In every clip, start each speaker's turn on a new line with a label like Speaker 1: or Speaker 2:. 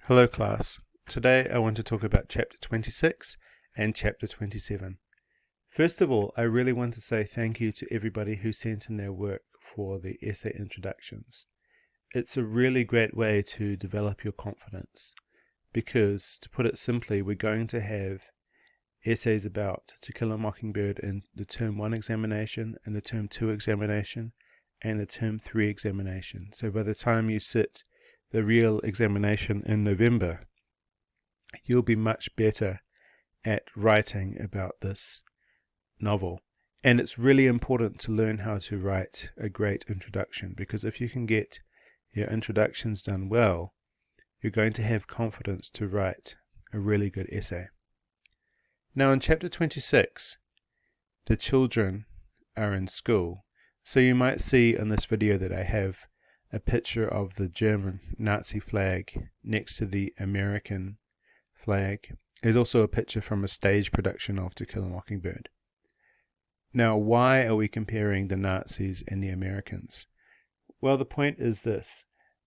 Speaker 1: Hello class. Today I want to talk about chapter 26 and chapter 27. First of all, I really want to say thank you to everybody who sent in their work for the essay introductions. It's a really great way to develop your confidence because, to put it simply, we're going to have essays about To Kill a Mockingbird in the Term 1 examination and the Term 2 examination and the Term 3 examination. So by the time you sit the real examination in November, you'll be much better at writing about this novel. And it's really important to learn how to write a great introduction, because if you can get your introductions done well, you're going to have confidence to write a really good essay. Now in chapter 26, the children are in school. So you might see in this video that I have a picture of the German Nazi flag next to the American flag. There's also a picture from a stage production of To Kill a Mockingbird. Now, why are we comparing the Nazis and the Americans? Well, the point is this.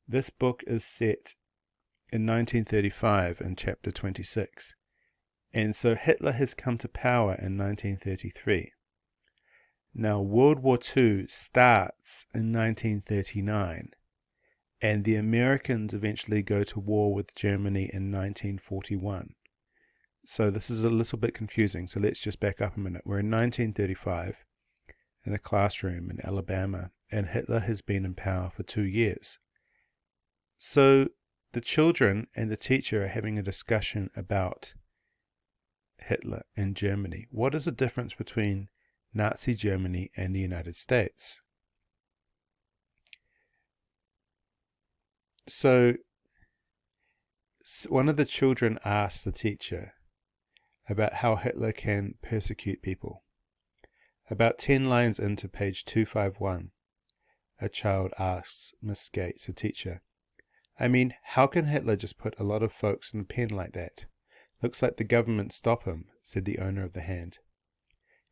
Speaker 1: This book is set in 1935 in chapter 26. And so Hitler has come to power in 1933. Now, World War II starts in 1939. And the Americans eventually go to war with Germany in 1941. So this is a little bit confusing, so let's just back up a minute. We're in 1935 in a classroom in Alabama, and Hitler has been in power for 2 years. So the children and the teacher are having a discussion about Hitler and Germany. What is the difference between Nazi Germany and the United States? So one of the children asks the teacher about how Hitler can persecute people. About 10 lines into page 251, a child asks Miss Gates, the teacher, I mean, how can Hitler just put a lot of folks in a pen like that? Looks like the government stop him, said the owner of the hand.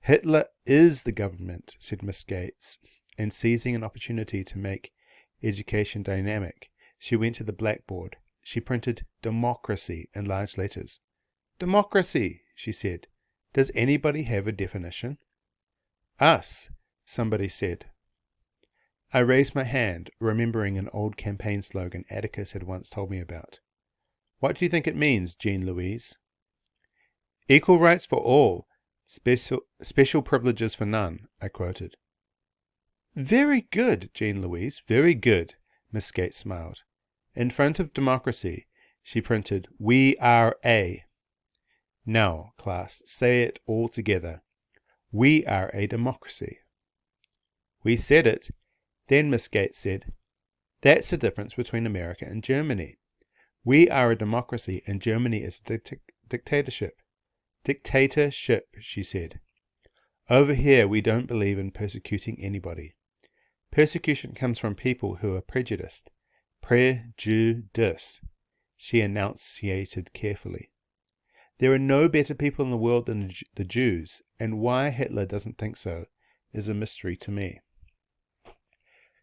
Speaker 1: Hitler is the government, said Miss Gates, and seizing an opportunity to make education dynamic, she went to the blackboard. She printed democracy in large letters. Democracy, she said. Does anybody have a definition? Us, somebody said. I raised my hand, remembering an old campaign slogan Atticus had once told me about. What do you think it means, Jean Louise? Equal rights for all, special privileges for none, I quoted. Very good, Jean Louise, very good, Miss Gates smiled. In front of democracy, she printed, We are a. Now, class, say it all together. We are a democracy. We said it. Then Miss Gates said, That's the difference between America and Germany. We are a democracy and Germany is a dictatorship. Dictatorship, she said. Over here we don't believe in persecuting anybody. Persecution comes from people who are prejudiced. Prejudice, she enunciated carefully. There are no better people in the world than the Jews, and why Hitler doesn't think so is a mystery to me.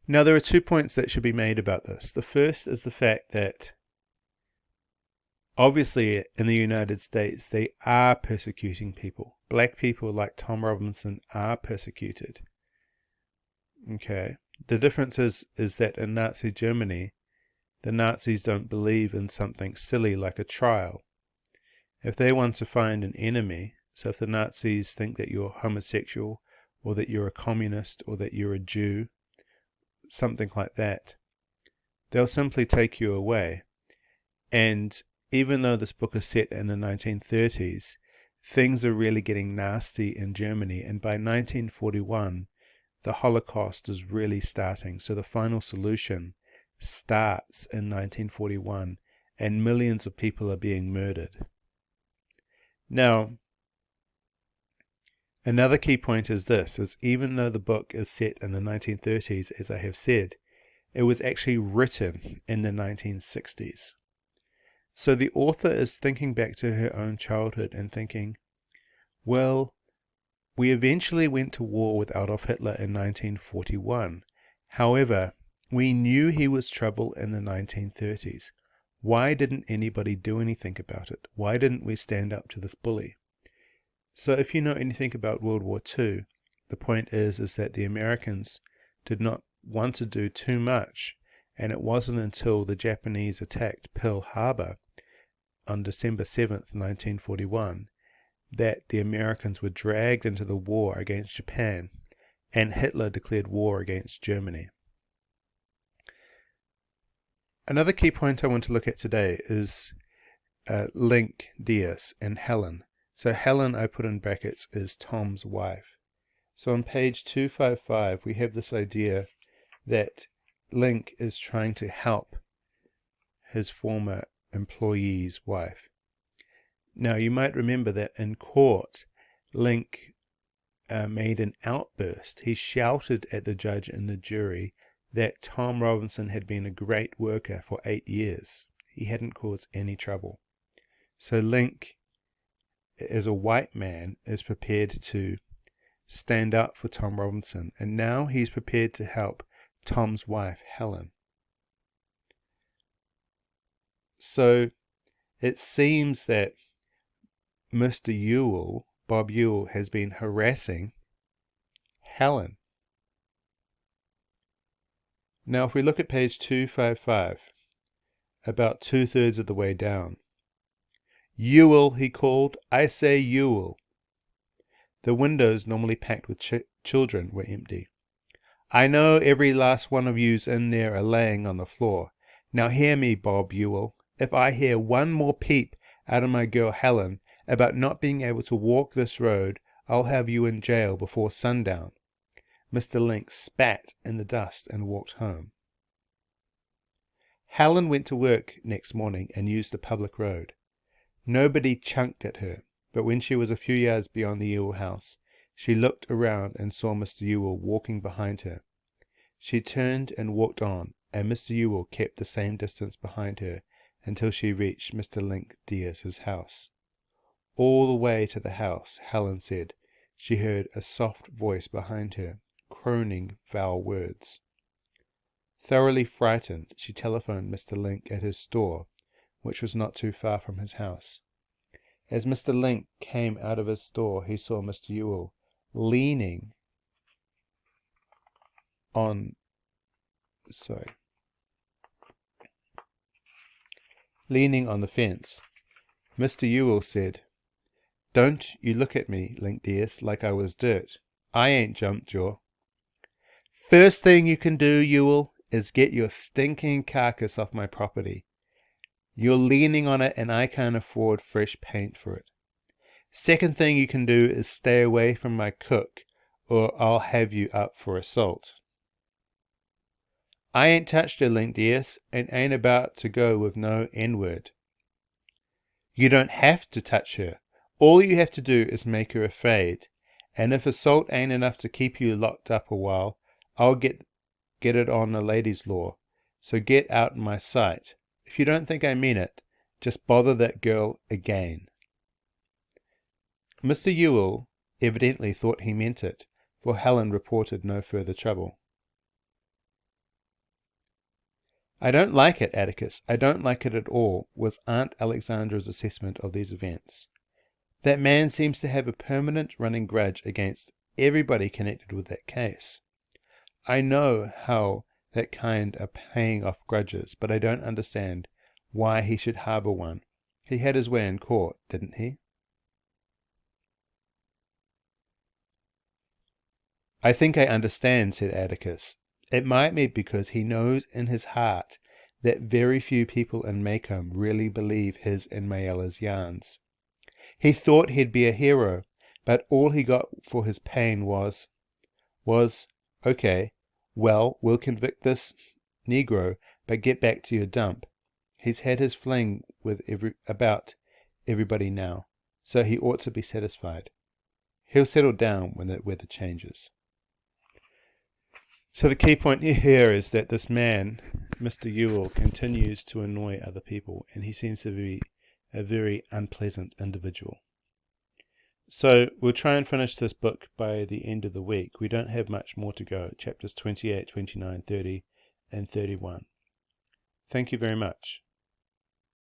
Speaker 1: Now, there are 2 points that should be made about this. The first is the fact that obviously in the United States they are persecuting people. Black people like Tom Robinson are persecuted. Okay. The difference is that in Nazi Germany, the Nazis don't believe in something silly like a trial. If they want to find an enemy, so if the Nazis think that you're homosexual, or that you're a communist, or that you're a Jew, something like that, they'll simply take you away. And even though this book is set in the 1930s, things are really getting nasty in Germany, and by 1941, the Holocaust is really starting. So the final solution starts in 1941, and millions of people are being murdered. Now, another key point is this, is even though the book is set in the 1930s, as I have said, it was actually written in the 1960s. So the author is thinking back to her own childhood and thinking, well, we eventually went to war with Adolf Hitler in 1941. However, we knew he was trouble in the 1930s. Why didn't anybody do anything about it? Why didn't we stand up to this bully? So if you know anything about World War II, the point is that the Americans did not want to do too much, and it wasn't until the Japanese attacked Pearl Harbor on December 7th, 1941, that the Americans were dragged into the war against Japan, and Hitler declared war against Germany. Another key point I want to look at today is Link Diaz and Helen. So Helen, I put in brackets, is Tom's wife. So on page 255, we have this idea that Link is trying to help his former employee's wife. Now, you might remember that in court, Link made an outburst. He shouted at the judge and the jury that Tom Robinson had been a great worker for 8 years. He hadn't caused any trouble. So Link, as a white man, is prepared to stand up for Tom Robinson, and now he's prepared to help Tom's wife, Helen. So it seems that Mr. Ewell, Bob Ewell, has been harassing Helen. Now, if we look at page 255, about 2/3 of the way down, "Ewell," he called. "I say, Ewell." The windows, normally packed with children, were empty. "I know every last one of you's in there a-laying on the floor. Now hear me, Bob Ewell. If I hear one more peep out of my girl Helen about not being able to walk this road, I'll have you in jail before sundown." Mr. Link spat in the dust and walked home. Helen went to work next morning and used the public road. Nobody chunked at her, but when she was a few yards beyond the Ewell house, she looked around and saw Mr. Ewell walking behind her. She turned and walked on, and Mr. Ewell kept the same distance behind her until she reached Mr. Link Diaz's house. All the way to the house, Helen said, she heard a soft voice behind her, croning foul words. Thoroughly frightened, she telephoned Mr. Link at his store, which was not too far from his house. As Mr. Link came out of his store, he saw Mr. Ewell leaning on the fence. Mr. Ewell said, "Don't you look at me, Link Diaz, like I was dirt. I ain't jumped your." "First thing you can do, Ewell, is get your stinking carcass off my property. You're leaning on it and I can't afford fresh paint for it. Second thing you can do is stay away from my cook, or I'll have you up for assault." "I ain't touched her, Link Diaz, and ain't about to go with no N-word." "You don't have to touch her. All you have to do is make her afraid, and if assault ain't enough to keep you locked up a while, I'll get it on a lady's law, so get out my sight. If you don't think I mean it, just bother that girl again." Mr. Ewell evidently thought he meant it, for Helen reported no further trouble. "I don't like it, Atticus. I don't like it at all," was Aunt Alexandra's assessment of these events. "That man seems to have a permanent running grudge against everybody connected with that case. I know how that kind are paying off grudges, but I don't understand why he should harbor one. He had his way in court, didn't he?" "I think I understand," said Atticus. "It might be because he knows in his heart that very few people in Maycomb really believe his and Mayella's yarns. He thought he'd be a hero, but all he got for his pain was, okay, well, we'll convict this Negro, but get back to your dump. He's had his fling with about everybody now, so he ought to be satisfied. He'll settle down when the weather changes." So the key point here is that this man, Mr. Ewell, continues to annoy other people, and he seems to be a very unpleasant individual. So we'll try and finish this book by the end of the week. We don't have much more to go, chapters 28, 29, 30, and 31. Thank you very much.